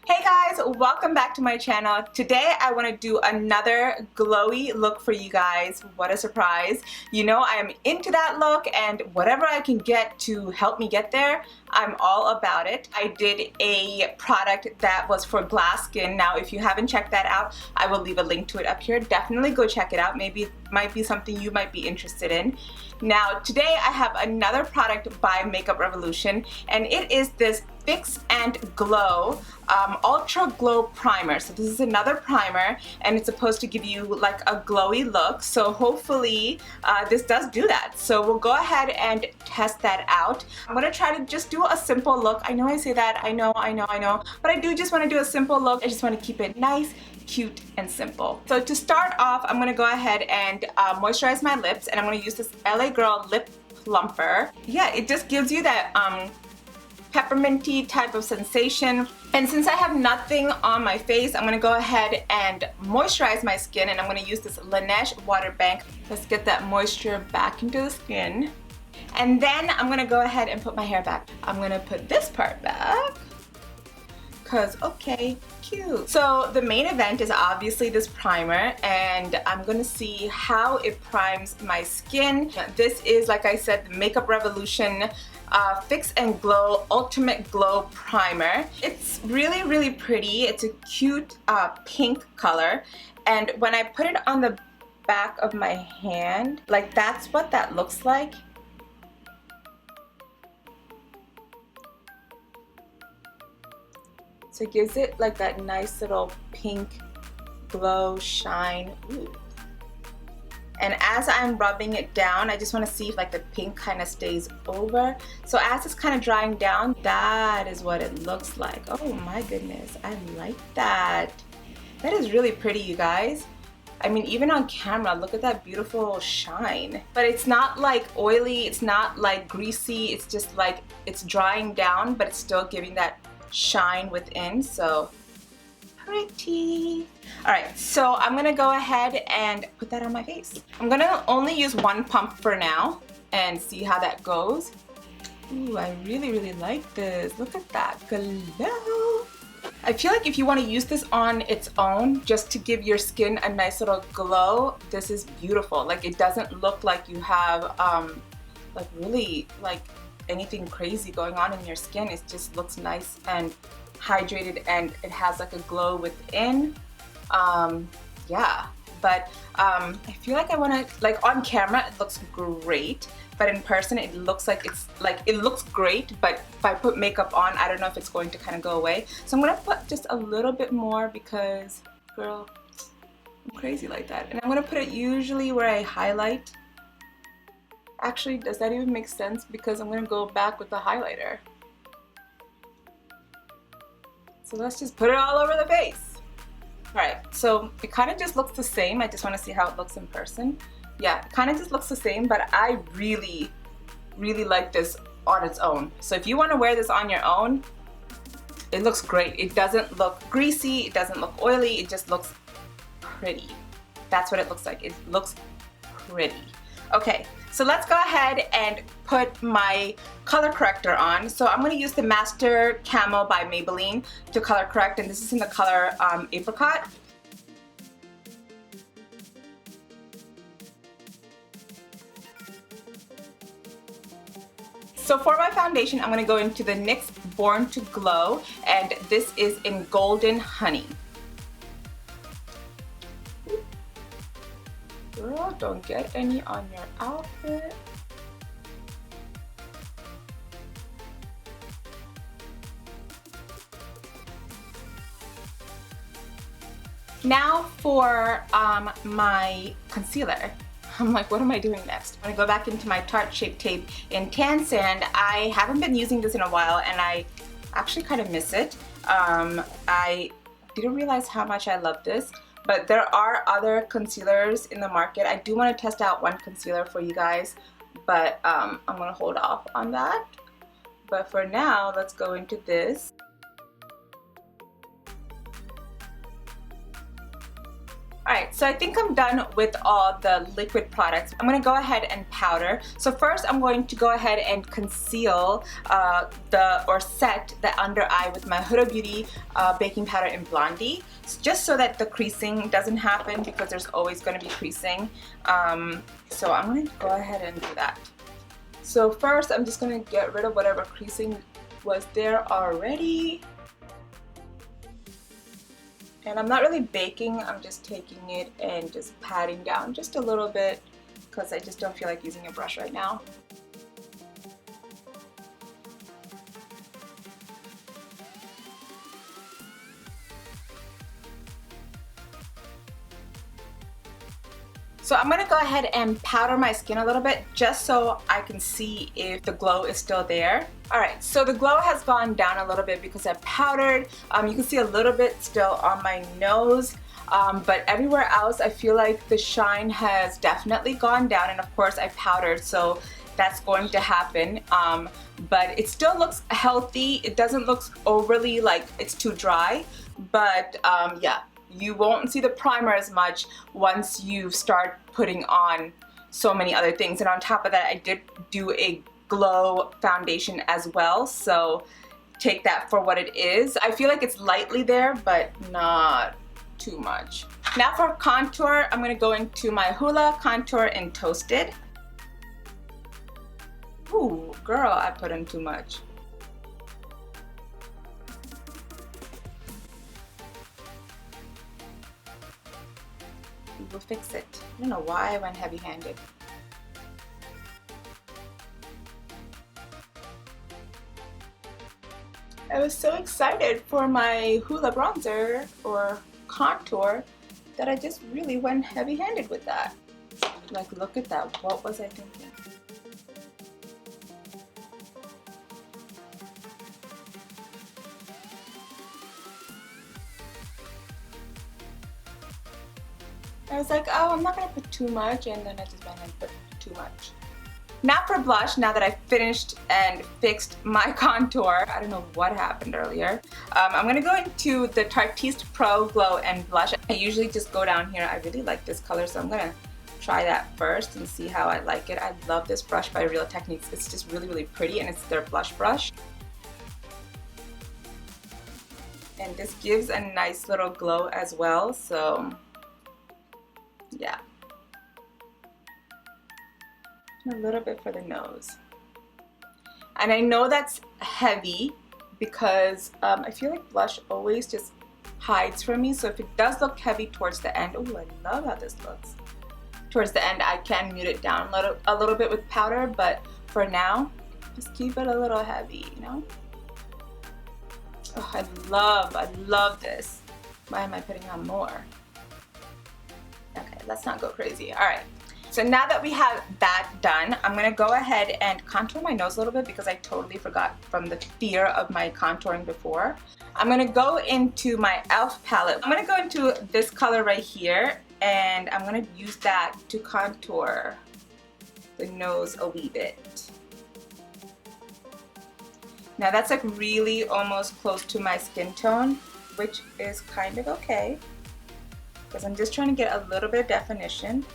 Hey guys, welcome back to my channel. Today I want to do another glowy look for you guys. What a surprise. You know I am into that look, and whatever I can get to help me get there, I'm all about it. I did a product that was for glass skin. Now if you haven't checked that out, I will leave a link to it up here. Definitely go check it out. Maybe it might be something you might be interested in. Now today I have another product by Makeup Revolution, and it is this Fix and Glow Ultra Glow Primer. So this is another primer, and it's supposed to give you like a glowy look. So hopefully this does do that. So we'll go ahead and test that out. I'm gonna try to just do a simple look. I know I say that, I know, but I do just want to do a simple look. I just want to keep it nice, cute, and simple. So to start off, I'm gonna go ahead and moisturize my lips, and I'm gonna use this LA Girl Lip Plumper. Yeah, it just gives you that pepperminty type of sensation. And since I have nothing on my face, I'm gonna go ahead and moisturize my skin, and I'm gonna use this Laneige Water Bank. Let's get that moisture back into the skin. And then I'm gonna go ahead and put my hair back. I'm gonna put this part back, cause okay, cute. So the main event is obviously this primer, and I'm gonna see how it primes my skin. This is, like I said, the Makeup Revolution Fix and Glow Ultimate Glow Primer. It's really, really pretty. It's a cute pink color, and when I put it on the back of my hand, like that's what that looks like. So it gives it like that nice little pink glow shine. Ooh. And as I'm rubbing it down, I just want to see if like the pink kind of stays over. So as it's kind of drying down, that is what it looks like. Oh my goodness, I like that. That is really pretty, you guys. I mean, even on camera, look at that beautiful shine. But it's not like oily, it's not like greasy, it's just like it's drying down, but it's still giving that shine within. So pretty. Alright, so I'm gonna go ahead and put that on my face. I'm gonna only use one pump for now and see how that goes. Ooh, I really, really like this. Look at that glow. I feel like if you want to use this on its own, just to give your skin a nice little glow, this is beautiful. Like, it doesn't look like you have like really like anything crazy going on in your skin. It just looks nice and hydrated, and it has like a glow within. Yeah, but I feel like I want to, like on camera it looks great, but in person it looks like it looks great, but if I put makeup on, I don't know if it's going to kind of go away. So I'm gonna put just a little bit more because, girl, I'm crazy like that. And I'm gonna put it usually where I highlight. Actually, does that even make sense? Because I'm gonna go back with the highlighter. So let's just put it all over the face. Alright, so it kind of just looks the same. I just want to see how it looks in person. Yeah, it kind of just looks the same, but I really, really like this on its own. So if you want to wear this on your own, it looks great. It doesn't look greasy, it doesn't look oily, it just looks pretty. That's what it looks like. It looks pretty. Okay, so let's go ahead and put my color corrector on. So I'm going to use the Master Camo by Maybelline to color correct, and this is in the color Apricot. So for my foundation, I'm going to go into the NYX Born to Glow, and this is in Golden Honey. Girl, don't get any on your outfit. Now for my concealer. I'm like, what am I doing next? I'm gonna go back into my Tarte Shape Tape in Tan Sand. I haven't been using this in a while, and I actually kind of miss it. I didn't realize how much I love this. But there are other concealers in the market. I do want to test out one concealer for you guys, but I'm going to hold off on that. But for now, let's go into this. Alright, so I think I'm done with all the liquid products. I'm going to go ahead and powder. So first I'm going to go ahead and conceal set the under eye with my Huda Beauty baking powder in Blondie, just so that the creasing doesn't happen, because there's always going to be creasing. So I'm going to go ahead and do that. So first I'm just going to get rid of whatever creasing was there already. And I'm not really baking, I'm just taking it and just patting down just a little bit, because I just don't feel like using a brush right now. So I'm gonna go ahead and powder my skin a little bit, just so I can see if the glow is still there. Alright, so the glow has gone down a little bit because I powdered. You can see a little bit still on my nose, but everywhere else I feel like the shine has definitely gone down, and of course I powdered, so that's going to happen. But it still looks healthy. It doesn't look overly like it's too dry, but yeah. You won't see the primer as much once you start putting on so many other things. And on top of that, I did do a glow foundation as well, so take that for what it is. I feel like it's lightly there, but not too much. Now for contour, I'm gonna go into my Hoola Contour in Toasted. Ooh, girl, I put in too much. We'll fix it. I don't know why I went heavy-handed. I was so excited for my Hoola bronzer or contour that I just really went heavy-handed with that. Like, look at that. What was I thinking? I was like, oh, I'm not gonna put too much, and then I just went and put too much. Now for blush, now that I finished and fixed my contour, I don't know what happened earlier. I'm gonna go into the Tarteist Pro Glow and Blush. I usually just go down here. I really like this color, so I'm gonna try that first and see how I like it. I love this brush by Real Techniques. It's just really, really pretty, and it's their blush brush. And this gives a nice little glow as well, so yeah. A little bit for the nose. And I know that's heavy because I feel like blush always just hides from me, so if it does look heavy towards the end, oh, I love how this looks. Towards the end, I can mute it down a little bit with powder, but for now, just keep it a little heavy, you know? Oh, I love this. Why am I putting on more? Okay, let's not go crazy. All right, so now that we have that done, I'm gonna go ahead and contour my nose a little bit because I totally forgot from the fear of my contouring before. I'm gonna go into my e.l.f. palette. I'm gonna go into this color right here, and I'm gonna use that to contour the nose a wee bit. Now that's like really almost close to my skin tone, which is kind of okay, because I'm just trying to get a little bit of definition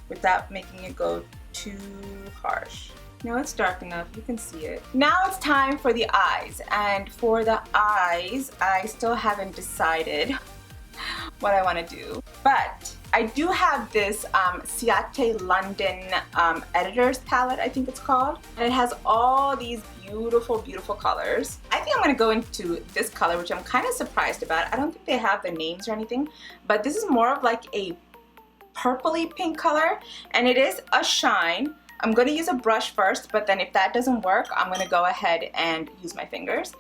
without making it go too harsh. Now it's dark enough, you can see it. Now it's time for the eyes, and for the eyes, I still haven't decided what I want to do, but I do have this Ciate London Editors palette, I think it's called, and it has all these beautiful, beautiful colors. I think I'm going to go into this color, which I'm kind of surprised about. I don't think they have the names or anything, but this is more of like a purpley pink color, and it is a shine. I'm going to use a brush first, but then if that doesn't work, I'm going to go ahead and use my fingers.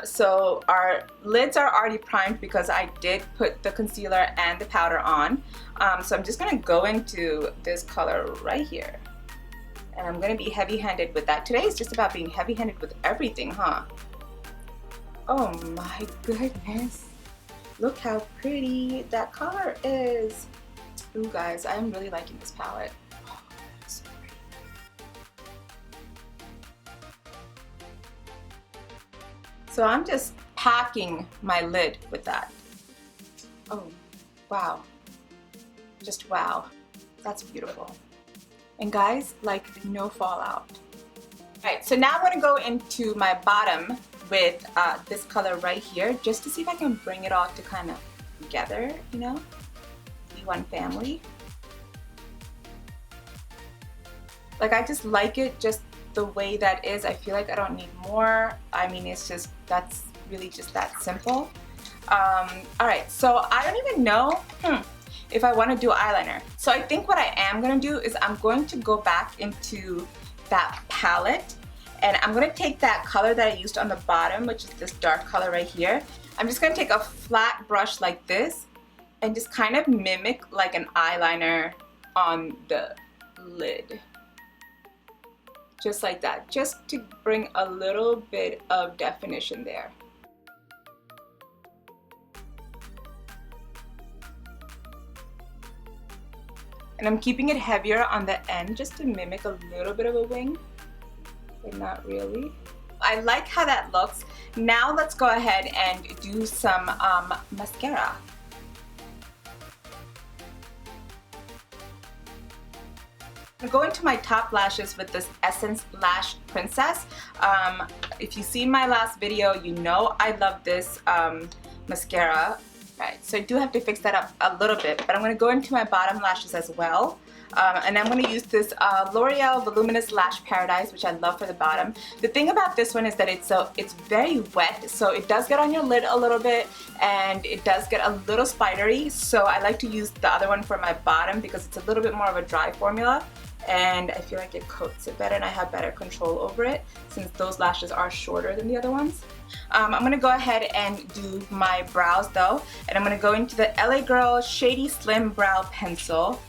So our lids are already primed because I did put the concealer and the powder on. So I'm just going to go into this color right here. And I'm going to be heavy-handed with that. Today is just about being heavy-handed with everything, huh? Oh my goodness. Look how pretty that color is. Ooh, guys, I'm really liking this palette. Oh, so pretty. So I'm just packing my lid with that. Oh, wow. Just wow, that's beautiful. And guys, like no fallout. Alright, so now I'm going to go into my bottom with this color right here, just to see if I can bring it all to kind of together, you know, be one family. Like, I just like it just the way that is. I feel like I don't need more. I mean, it's just, that's really just that simple. Alright, so I don't even know if I want to do eyeliner. So I think what I am going to do is I'm going to go back into that palette, and I'm going to take that color that I used on the bottom, which is this dark color right here. I'm just going to take a flat brush like this and just kind of mimic like an eyeliner on the lid. Just like that, just to bring a little bit of definition there. And I'm keeping it heavier on the end just to mimic a little bit of a wing, but not really. I like how that looks. Now let's go ahead and do some mascara. I'm going to my top lashes with this Essence Lash Princess. If you see my last video, you know I love this mascara. Right, so I do have to fix that up a little bit, but I'm going to go into my bottom lashes as well. And I'm going to use this L'Oreal Voluminous Lash Paradise, which I love for the bottom. The thing about this one is that it's very wet, so it does get on your lid a little bit, and it does get a little spidery. So I like to use the other one for my bottom because it's a little bit more of a dry formula, and I feel like it coats it better and I have better control over it since those lashes are shorter than the other ones. I'm going to go ahead and do my brows though, and I'm going to go into the LA Girl Shady Slim Brow Pencil.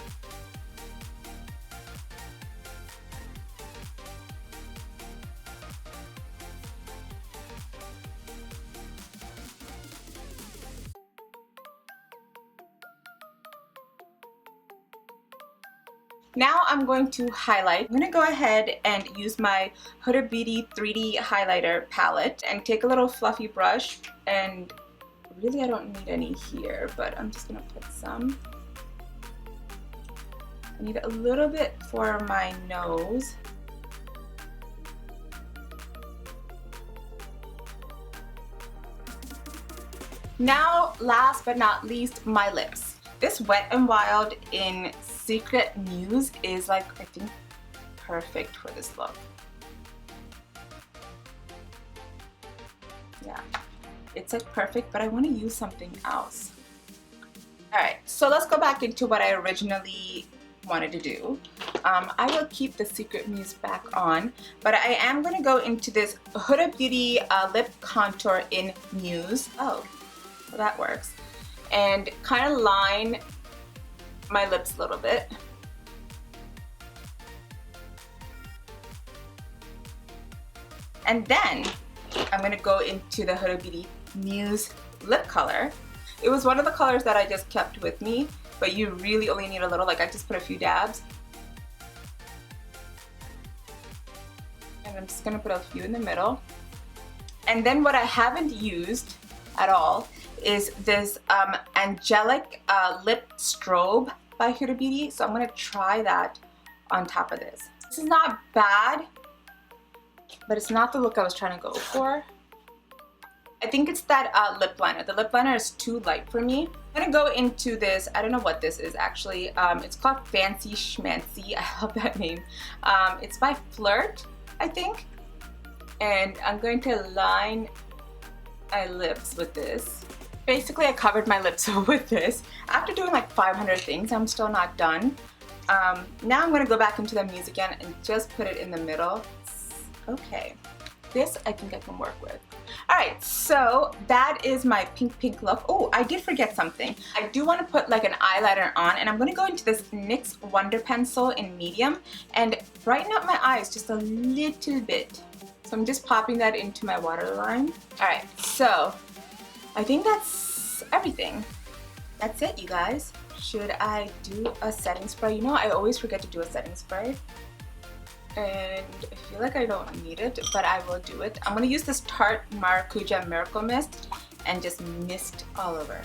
Now I'm going to highlight. I'm going to go ahead and use my Huda Beauty 3D highlighter palette and take a little fluffy brush, and really I don't need any here, but I'm just going to put some. I need a little bit for my nose. Now, last but not least, my lips. This Wet n Wild in Secret Muse is like, I think, perfect for this look. Yeah, it's like perfect, but I want to use something else. Alright, so let's go back into what I originally wanted to do. I will keep the Secret Muse back on, but I am going to go into this Huda Beauty lip contour in Muse. Oh, well, that works. And kind of line my lips a little bit. And then I'm going to go into the Huda Beauty Muse lip color. It was one of the colors that I just kept with me, but you really only need a little, like I just put a few dabs. And I'm just going to put a few in the middle. And then what I haven't used at all is this Angelic Lip Strobe by Huda Beauty. So I'm going to try that on top of this. This is not bad, but it's not the look I was trying to go for. I think it's that lip liner. The lip liner is too light for me. I'm going to go into this, I don't know what this is actually. It's called Fancy Schmancy. I love that name. It's by Flirt, I think. And I'm going to line my lips with this. Basically, I covered my lips with this. After doing like 500 things, I'm still not done. Now I'm going to go back into the Muse again and just put it in the middle. Okay, this I think I can work with. Alright, so that is my pink look. Oh, I did forget something. I do want to put like an eyeliner on, and I'm going to go into this NYX Wonder Pencil in medium and brighten up my eyes just a little bit. So I'm just popping that into my waterline. Alright, so I think that's everything. That's it, you guys. Should I do a setting spray? You know, I always forget to do a setting spray. And I feel like I don't need it, but I will do it. I'm going to use this Tarte Maracuja Miracle Mist and just mist all over.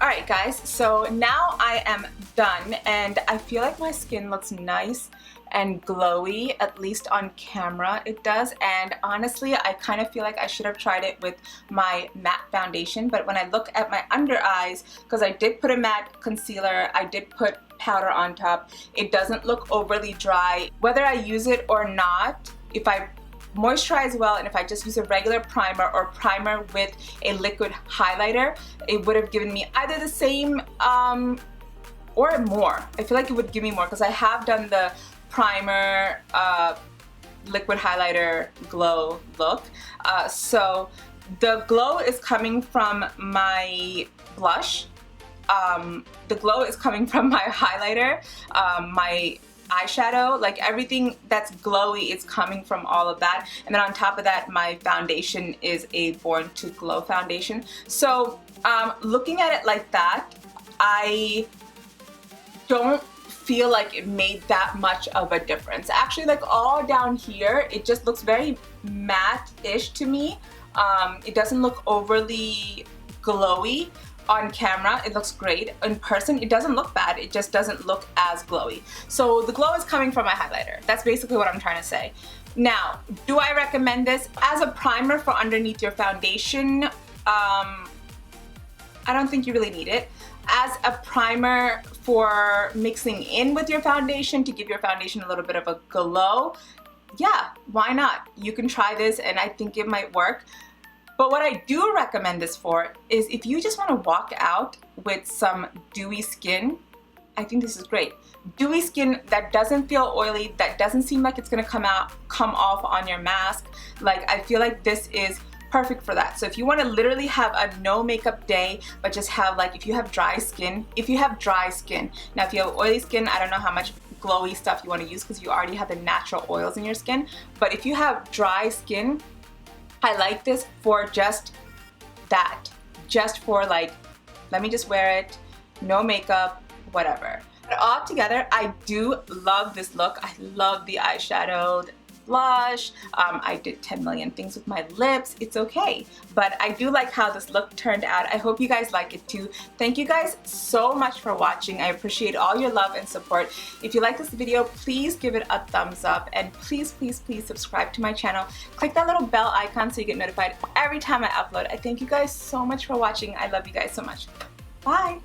Alright guys, so now I am done and I feel like my skin looks nice and glowy, at least on camera it does, and honestly I kind of feel like I should have tried it with my matte foundation, but when I look at my under eyes, because I did put a matte concealer, I did put powder on top, it doesn't look overly dry. Whether I use it or not, if I moisturize well and if I just use a regular primer or primer with a liquid highlighter, it would have given me either the same or more. I feel like it would give me more because I have done the primer liquid highlighter glow look. So the glow is coming from my blush, the glow is coming from my highlighter, my eyeshadow, like everything that's glowy is coming from all of that, and then on top of that my foundation is a Born to Glow foundation. So looking at it like that, I don't feel like it made that much of a difference. Actually, like all down here it just looks very matte-ish to me. It doesn't look overly glowy. On camera it looks great. In person it doesn't look bad, it just doesn't look as glowy. So the glow is coming from my highlighter. That's basically what I'm trying to say. Now, do I recommend this as a primer for underneath your foundation? I don't think you really need it. As a primer for mixing in with your foundation to give your foundation a little bit of a glow, yeah, why not? You can try this and I think it might work. But what I do recommend this for is if you just want to walk out with some dewy skin, I think this is great. Dewy skin that doesn't feel oily, that doesn't seem like it's gonna come off on your mask. Like, I feel like this is perfect for that. So if you want to literally have a no makeup day, but just have, like, if you have dry skin, now if you have oily skin, I don't know how much glowy stuff you want to use because you already have the natural oils in your skin. But if you have dry skin, I like this for just that. Just for like, let me just wear it, no makeup, whatever. But all together, I do love this look. I love the eyeshadow, the blush. I did 10 million things with my lips. It's okay. But I do like how this look turned out. I hope you guys like it too. Thank you guys so much for watching. I appreciate all your love and support. If you like this video, please give it a thumbs up and please, please, please subscribe to my channel. Click that little bell icon so you get notified every time I upload. I thank you guys so much for watching. I love you guys so much. Bye.